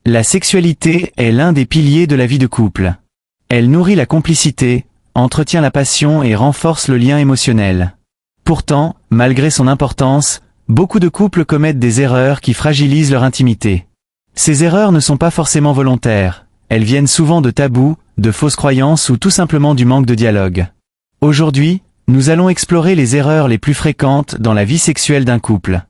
La sexualité est l'un des piliers de la vie de couple. Elle nourrit la complicité, entretient la passion et renforce le lien émotionnel. Pourtant, malgré son importance, beaucoup de couples commettent des erreurs qui fragilisent leur intimité. Ces erreurs ne sont pas forcément volontaires, elles viennent souvent de tabous, de fausses croyances ou tout simplement du manque de dialogue. Aujourd'hui, nous allons explorer les erreurs les plus fréquentes dans la vie sexuelle d'un couple.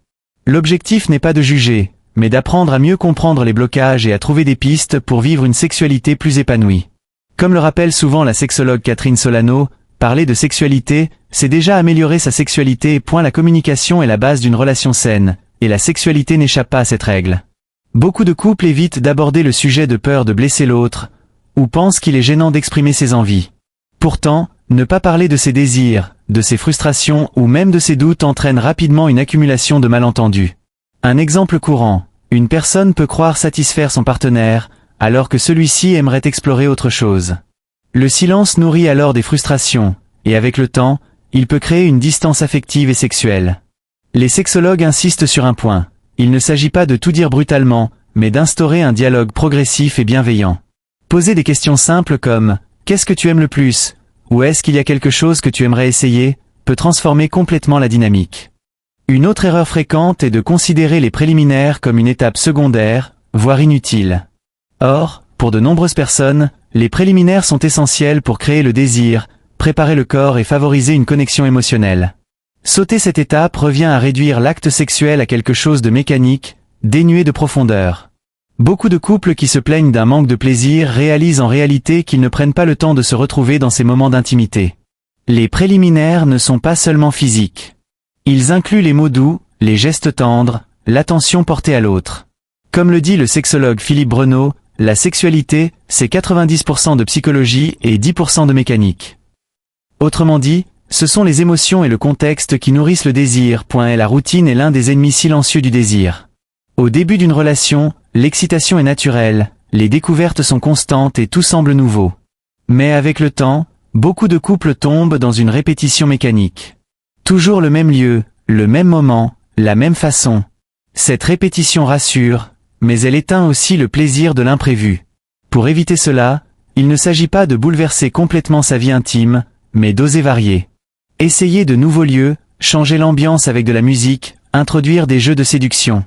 L'objectif n'est pas de juger, mais d'apprendre à mieux comprendre les blocages et à trouver des pistes pour vivre une sexualité plus épanouie. Comme le rappelle souvent la sexologue Catherine Solano, parler de sexualité, c'est déjà améliorer sa sexualité. La communication est la base d'une relation saine, et la sexualité n'échappe pas à cette règle. Beaucoup de couples évitent d'aborder le sujet de peur de blesser l'autre, ou pensent qu'il est gênant d'exprimer ses envies. Pourtant, ne pas parler de ses désirs, de ses frustrations ou même de ses doutes entraîne rapidement une accumulation de malentendus. Un exemple courant, une personne peut croire satisfaire son partenaire, alors que celui-ci aimerait explorer autre chose. Le silence nourrit alors des frustrations, et avec le temps, il peut créer une distance affective et sexuelle. Les sexologues insistent sur un point, il ne s'agit pas de tout dire brutalement, mais d'instaurer un dialogue progressif et bienveillant. Poser des questions simples comme « Qu'est-ce que tu aimes le plus ?» ou « Est-ce qu'il y a quelque chose que tu aimerais essayer ?» peut transformer complètement la dynamique. Une autre erreur fréquente est de considérer les préliminaires comme une étape secondaire, voire inutile. Or, pour de nombreuses personnes, les préliminaires sont essentiels pour créer le désir, préparer le corps et favoriser une connexion émotionnelle. Sauter cette étape revient à réduire l'acte sexuel à quelque chose de mécanique, dénué de profondeur. Beaucoup de couples qui se plaignent d'un manque de plaisir réalisent en réalité qu'ils ne prennent pas le temps de se retrouver dans ces moments d'intimité. Les préliminaires ne sont pas seulement physiques. Ils incluent les mots doux, les gestes tendres, l'attention portée à l'autre. Comme le dit le sexologue Philippe Breneau, la sexualité, c'est 90% de psychologie et 10% de mécanique. Autrement dit, ce sont les émotions et le contexte qui nourrissent le désir. Et la routine est l'un des ennemis silencieux du désir. Au début d'une relation, l'excitation est naturelle, les découvertes sont constantes et tout semble nouveau. Mais avec le temps, beaucoup de couples tombent dans une répétition mécanique. Toujours le même lieu, le même moment, la même façon. Cette répétition rassure, mais elle éteint aussi le plaisir de l'imprévu. Pour éviter cela, il ne s'agit pas de bouleverser complètement sa vie intime, mais d'oser varier. Essayer de nouveaux lieux, changer l'ambiance avec de la musique, introduire des jeux de séduction.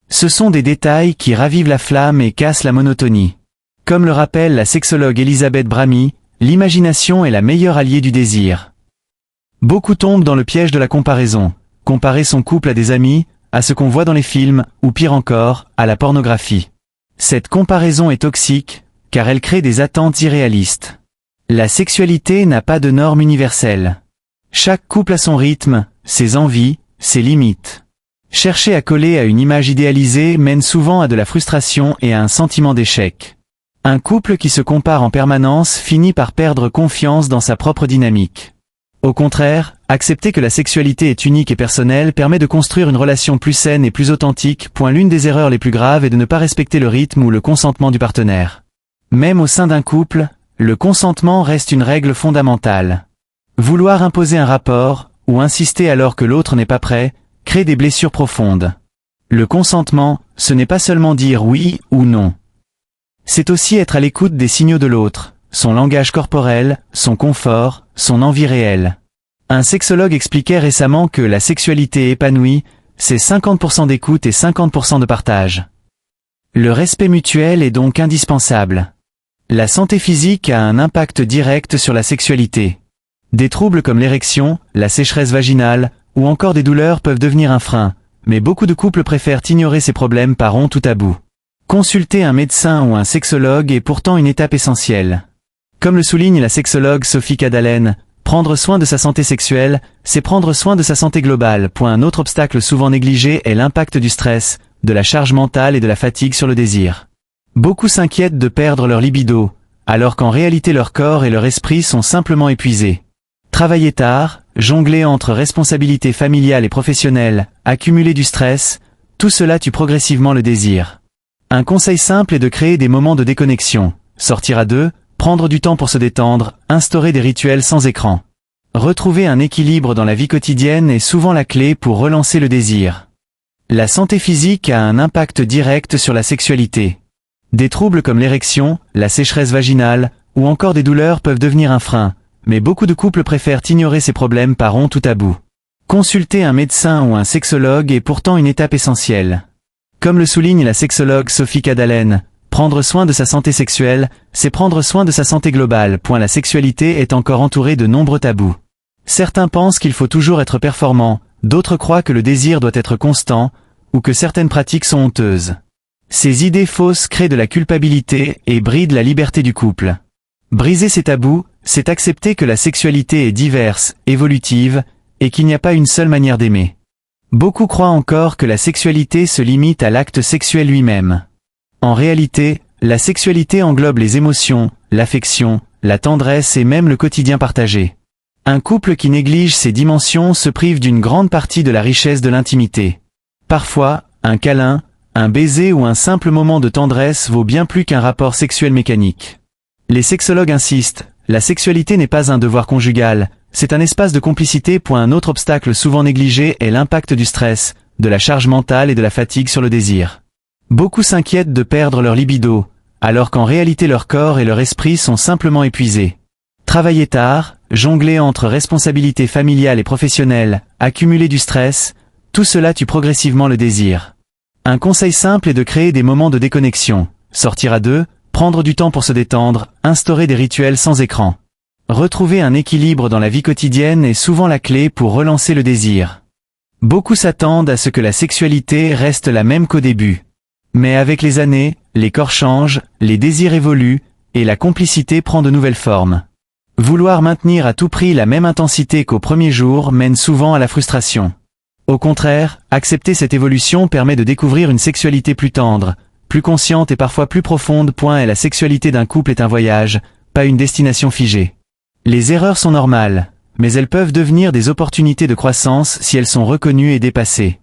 Ce sont des détails qui ravivent la flamme et cassent la monotonie. Comme le rappelle la sexologue Elisabeth Bramy, l'imagination est la meilleure alliée du désir. Beaucoup tombent dans le piège de la comparaison. Comparer son couple à des amis, à ce qu'on voit dans les films, ou pire encore, à la pornographie. Cette comparaison est toxique, car elle crée des attentes irréalistes. La sexualité n'a pas de normes universelles. Chaque couple a son rythme, ses envies, ses limites. Chercher à coller à une image idéalisée mène souvent à de la frustration et à un sentiment d'échec. Un couple qui se compare en permanence finit par perdre confiance dans sa propre dynamique. Au contraire, accepter que la sexualité est unique et personnelle permet de construire une relation plus saine et plus authentique. L'une des erreurs les plus graves est de ne pas respecter le rythme ou le consentement du partenaire. Même au sein d'un couple, le consentement reste une règle fondamentale. Vouloir imposer un rapport, ou insister alors que l'autre n'est pas prêt, crée des blessures profondes. Le consentement, ce n'est pas seulement dire oui ou non. C'est aussi être à l'écoute des signaux de l'autre, son langage corporel, son confort, son envie réelle. Un sexologue expliquait récemment que la sexualité épanouie, c'est 50% d'écoute et 50% de partage. Le respect mutuel est donc indispensable. La santé physique a un impact direct sur la sexualité. Des troubles comme l'érection, la sécheresse vaginale, ou encore des douleurs peuvent devenir un frein, mais beaucoup de couples préfèrent ignorer ces problèmes par honte ou tabou. Consulter un médecin ou un sexologue est pourtant une étape essentielle. Comme le souligne la sexologue Sophie Cadalen, prendre soin de sa santé sexuelle, c'est prendre soin de sa santé globale. Un autre obstacle souvent négligé est l'impact du stress, de la charge mentale et de la fatigue sur le désir. Beaucoup s'inquiètent de perdre leur libido, alors qu'en réalité leur corps et leur esprit sont simplement épuisés. Travailler tard, jongler entre responsabilités familiales et professionnelles, accumuler du stress, tout cela tue progressivement le désir. Un conseil simple est de créer des moments de déconnexion, sortir à deux, prendre du temps pour se détendre, instaurer des rituels sans écran. Retrouver un équilibre dans la vie quotidienne est souvent la clé pour relancer le désir. La santé physique a un impact direct sur la sexualité. Des troubles comme l'érection, la sécheresse vaginale, ou encore des douleurs peuvent devenir un frein, mais beaucoup de couples préfèrent ignorer ces problèmes par honte ou tabou. Consulter un médecin ou un sexologue est pourtant une étape essentielle. Comme le souligne la sexologue Sophie Cadalen, prendre soin de sa santé sexuelle, c'est prendre soin de sa santé globale. La sexualité est encore entourée de nombreux tabous. Certains pensent qu'il faut toujours être performant, d'autres croient que le désir doit être constant, ou que certaines pratiques sont honteuses. Ces idées fausses créent de la culpabilité et brident la liberté du couple. Briser ces tabous, c'est accepter que la sexualité est diverse, évolutive, et qu'il n'y a pas une seule manière d'aimer. Beaucoup croient encore que la sexualité se limite à l'acte sexuel lui-même. En réalité, la sexualité englobe les émotions, l'affection, la tendresse et même le quotidien partagé. Un couple qui néglige ces dimensions se prive d'une grande partie de la richesse de l'intimité. Parfois, un câlin, un baiser ou un simple moment de tendresse vaut bien plus qu'un rapport sexuel mécanique. Les sexologues insistent, la sexualité n'est pas un devoir conjugal, c'est un espace de complicité. Un autre obstacle souvent négligé est l'impact du stress, de la charge mentale et de la fatigue sur le désir. Beaucoup s'inquiètent de perdre leur libido, alors qu'en réalité leur corps et leur esprit sont simplement épuisés. Travailler tard, jongler entre responsabilités familiales et professionnelles, accumuler du stress, tout cela tue progressivement le désir. Un conseil simple est de créer des moments de déconnexion, sortir à deux, prendre du temps pour se détendre, instaurer des rituels sans écran. Retrouver un équilibre dans la vie quotidienne est souvent la clé pour relancer le désir. Beaucoup s'attendent à ce que la sexualité reste la même qu'au début. Mais avec les années, les corps changent, les désirs évoluent, et la complicité prend de nouvelles formes. Vouloir maintenir à tout prix la même intensité qu'au premier jour mène souvent à la frustration. Au contraire, accepter cette évolution permet de découvrir une sexualité plus tendre, plus consciente et parfois plus profonde. Et la sexualité d'un couple est un voyage, pas une destination figée. Les erreurs sont normales, mais elles peuvent devenir des opportunités de croissance si elles sont reconnues et dépassées.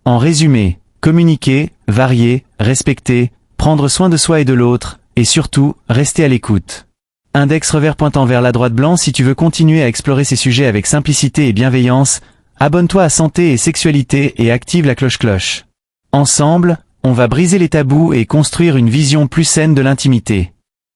En résumé, communiquer, varier, respecter, prendre soin de soi et de l'autre, et surtout, rester à l'écoute. Index revers pointant vers la droite blanc. Si tu veux continuer à explorer ces sujets avec simplicité et bienveillance, abonne-toi à Santé et Sexualité et active la cloche. Ensemble, on va briser les tabous et construire une vision plus saine de l'intimité.